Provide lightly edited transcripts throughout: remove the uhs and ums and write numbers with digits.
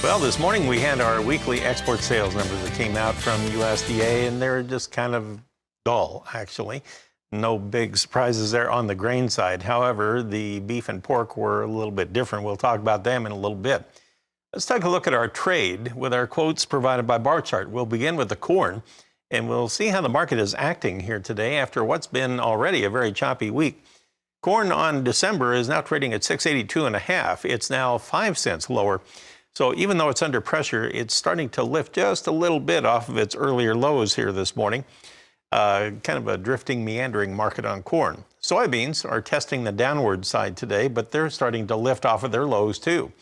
Well, this morning we had our weekly export sales numbers that came out from USDA, and they're just kind of dull, actually. No big surprises there on the grain side. However, the beef and pork were a little bit different. We'll talk about them in a little bit. Let's take a look at our trade with our quotes provided by Bar Chart. We'll begin with the corn, and we'll see how the market is acting here today after what's been already a very choppy week. Corn on December is now trading at $6.82.5. It's now 5 cents lower. So even though it's under pressure, it's starting to lift just a little bit off of its earlier lows here this morning. Kind of a drifting, meandering market on corn. Soybeans are testing the downward side today, but they're starting to lift off of their lows too.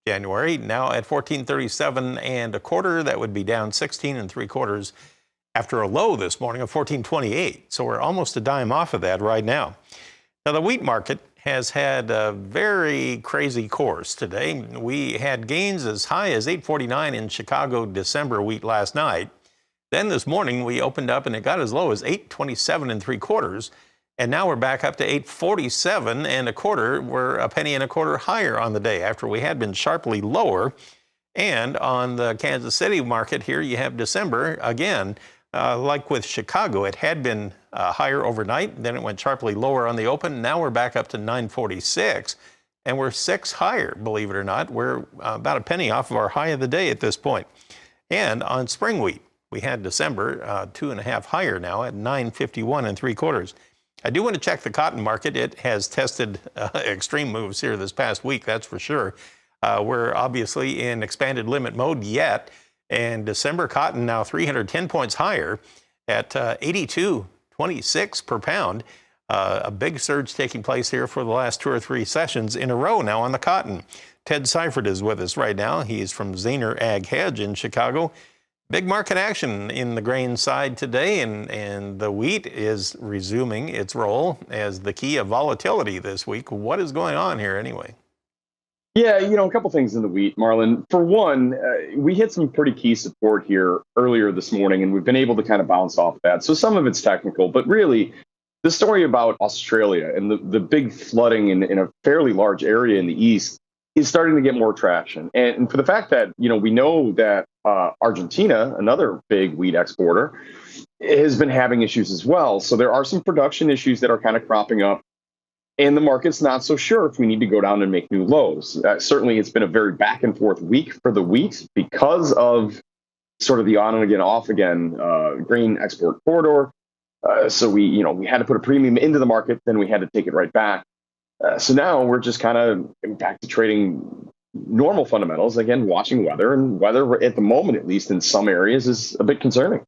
January now at 14.37 1/4. That would be down 16 3/4 after a low this morning of 14.28. So we're almost a dime off of that right now. Now the wheat market has had a very crazy course today. We had gains as high as 8.49 in Chicago December wheat last night. Then this morning we opened up and it got as low as 8.27 3/4. And now we're back up to 8.47 1/4. We're a penny and a quarter higher on the day after we had been sharply lower. And on the Kansas City market here, you have December again. Like with Chicago, it had been higher overnight, then it went sharply lower on the open. Now we're back up to 9.46, and we're 6 higher, believe it or not. We're about a penny off of our high of the day at this point. And on spring wheat, we had December 2.5 higher now at 9.51 3/4. I do want to check the cotton market. It has tested extreme moves here this past week, that's for sure. We're obviously in expanded limit mode yet. And December cotton now 310 points higher at 82.26 per pound. A big surge taking place here for the last 2 or 3 sessions in a row now on the cotton. Ted Seifried is with us right now. He's from Zaner Ag Hedge in Chicago. Big market action in the grain side today, and the wheat is resuming its role as the key of volatility this week. What is going on here anyway? Yeah, a couple things in the wheat, Marlon. For one, we hit some pretty key support here earlier this morning, and we've been able to kind of bounce off that. So some of it's technical, but really the story about Australia and the big flooding in a fairly large area in the east is starting to get more traction. And for the fact that, we know that Argentina, another big wheat exporter, has been having issues as well. So there are some production issues that are kind of cropping up. And the market's not so sure if we need to go down and make new lows. Certainly, it's been a very back and forth week for the wheat because of sort of the on and again, off again grain export corridor. So we had to put a premium into the market, then we had to take it right back. So now we're just kind of back to trading normal fundamentals, again, watching weather. And weather, at the moment, at least in some areas, is a bit concerning.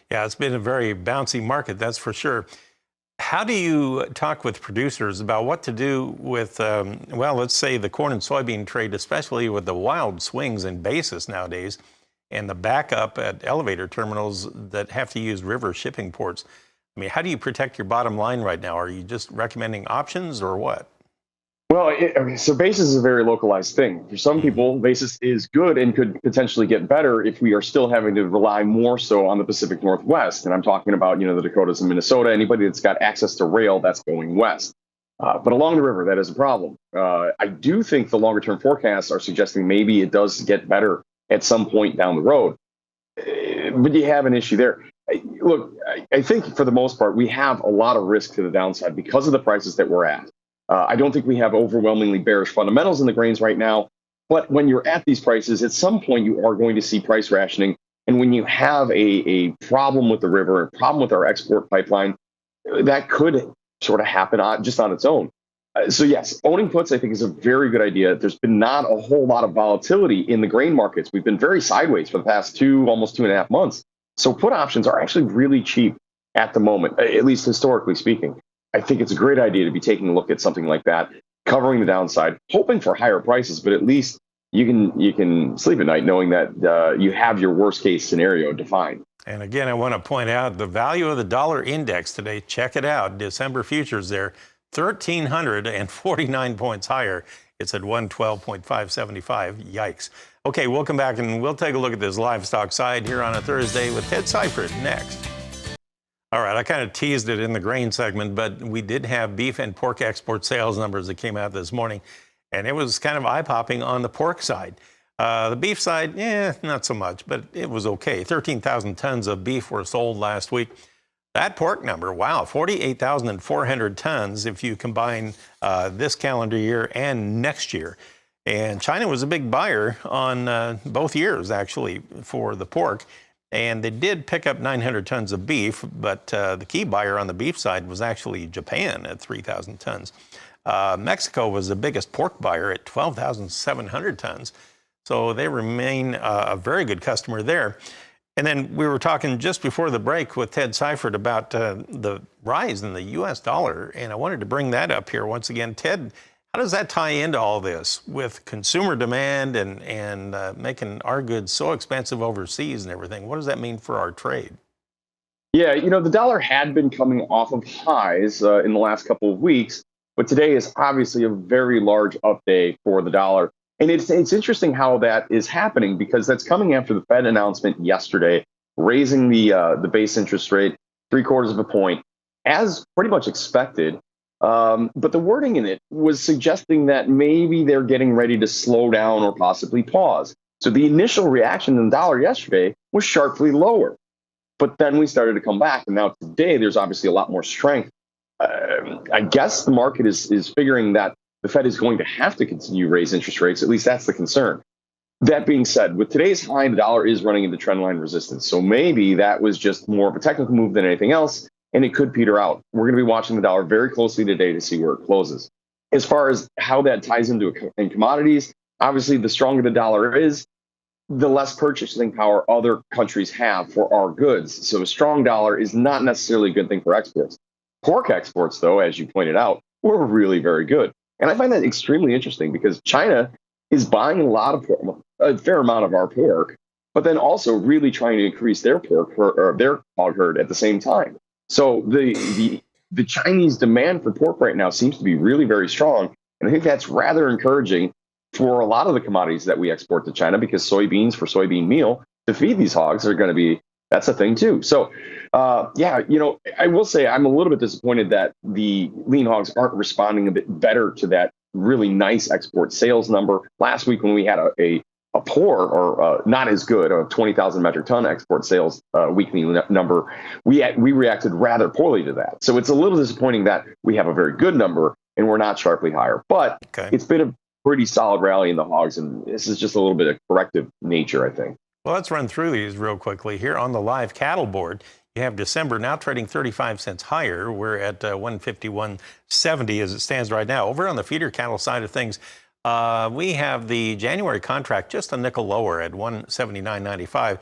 Yeah, it's been a very bouncy market, that's for sure. How do you talk with producers about what to do with, let's say the corn and soybean trade, especially with the wild swings in basis nowadays and the backup at elevator terminals that have to use river shipping ports? I mean, how do you protect your bottom line right now? Are you just recommending options or what? Well, so basis is a very localized thing. For some people, basis is good and could potentially get better if we are still having to rely more so on the Pacific Northwest. And I'm talking about, the Dakotas and Minnesota, anybody that's got access to rail, that's going west. But along the river, that is a problem. I do think the longer term forecasts are suggesting maybe it does get better at some point down the road. But you have an issue there. Look, I think for the most part, we have a lot of risk to the downside because of the prices that we're at. I don't think we have overwhelmingly bearish fundamentals in the grains right now, but when you're at these prices, at some point you are going to see price rationing. And when you have a problem with the river, a problem with our export pipeline, that could sort of happen just on its own. So yes, owning puts, I think, is a very good idea. There's been not a whole lot of volatility in the grain markets. We've been very sideways for the past almost 2.5 months. So put options are actually really cheap at the moment, at least historically speaking. I think it's a great idea to be taking a look at something like that, covering the downside, hoping for higher prices, but at least you can sleep at night knowing that you have your worst case scenario defined. And again, I want to point out the value of the dollar index today. Check it out. December futures there, 1,349 points higher. It's at 112.575. Yikes. Okay, we'll come back and we'll take a look at this livestock side here on a Thursday with Ted Seifried next. All right, I kind of teased it in the grain segment, but we did have beef and pork export sales numbers that came out this morning, and it was kind of eye-popping on the pork side. The beef side, not so much, but it was okay. 13,000 tons of beef were sold last week. That pork number, wow, 48,400 tons if you combine this calendar year and next year. And China was a big buyer on both years, actually, for the pork. And they did pick up 900 tons of beef, but the key buyer on the beef side was actually Japan at 3,000 tons. Mexico was the biggest pork buyer at 12,700 tons. So they remain a very good customer there. And then we were talking just before the break with Ted Seifried about the rise in the U.S. dollar, and I wanted to bring that up here once again. Ted, how does that tie into all this with consumer demand and making our goods so expensive overseas and everything? What does that mean for our trade? Yeah, the dollar had been coming off of highs in the last couple of weeks, but today is obviously a very large up day for the dollar. And it's interesting how that is happening because that's coming after the Fed announcement yesterday, raising the base interest rate 3/4 of a point, as pretty much expected. But the wording in it was suggesting that maybe they're getting ready to slow down or possibly pause. So the initial reaction in the dollar yesterday was sharply lower. But then we started to come back. And now today, there's obviously a lot more strength. I guess the market is figuring that the Fed is going to have to continue to raise interest rates. At least that's the concern. That being said, with today's high, the dollar is running into trendline resistance. So maybe that was just more of a technical move than anything else, and it could peter out. We're going to be watching the dollar very closely today to see where it closes. As far as how that ties into in commodities, obviously, the stronger the dollar is, the less purchasing power other countries have for our goods. So a strong dollar is not necessarily a good thing for exports. Pork exports, though, as you pointed out, were really very good. And I find that extremely interesting because China is buying a fair amount of our pork, but then also really trying to increase their their hog herd at the same time. So the Chinese demand for pork right now seems to be really very strong, and I think that's rather encouraging for a lot of the commodities that we export to China because soybeans for soybean meal to feed these hogs are going to be that's a thing too. So, I will say I'm a little bit disappointed that the lean hogs aren't responding a bit better to that really nice export sales number. Last week when we had a poor or not as good of 20,000 metric ton export sales weekly number, we reacted rather poorly to that. So it's a little disappointing that we have a very good number and we're not sharply higher. But It's been a pretty solid rally in the hogs, and this is just a little bit of corrective nature, I think. Well, let's run through these real quickly. Here on the live cattle board, you have December now trading 35 cents higher. We're at 151.70 as it stands right now. Over on the feeder cattle side of things, we have the January contract just a nickel lower at 179.95.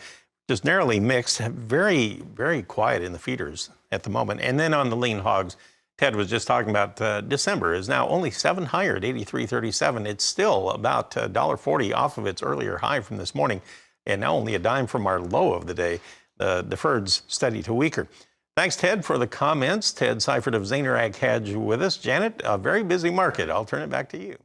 Just narrowly mixed, very, very quiet in the feeders at the moment. And then on the lean hogs, Ted was just talking about December is now only 7 higher at 83.37. It's still about $1.40 off of its earlier high from this morning, and now only a dime from our low of the day. The deferred's steady to weaker. Thanks, Ted, for the comments. Ted Seifried of Zaner Ag Hedge with us. Janet, a very busy market. I'll turn it back to you.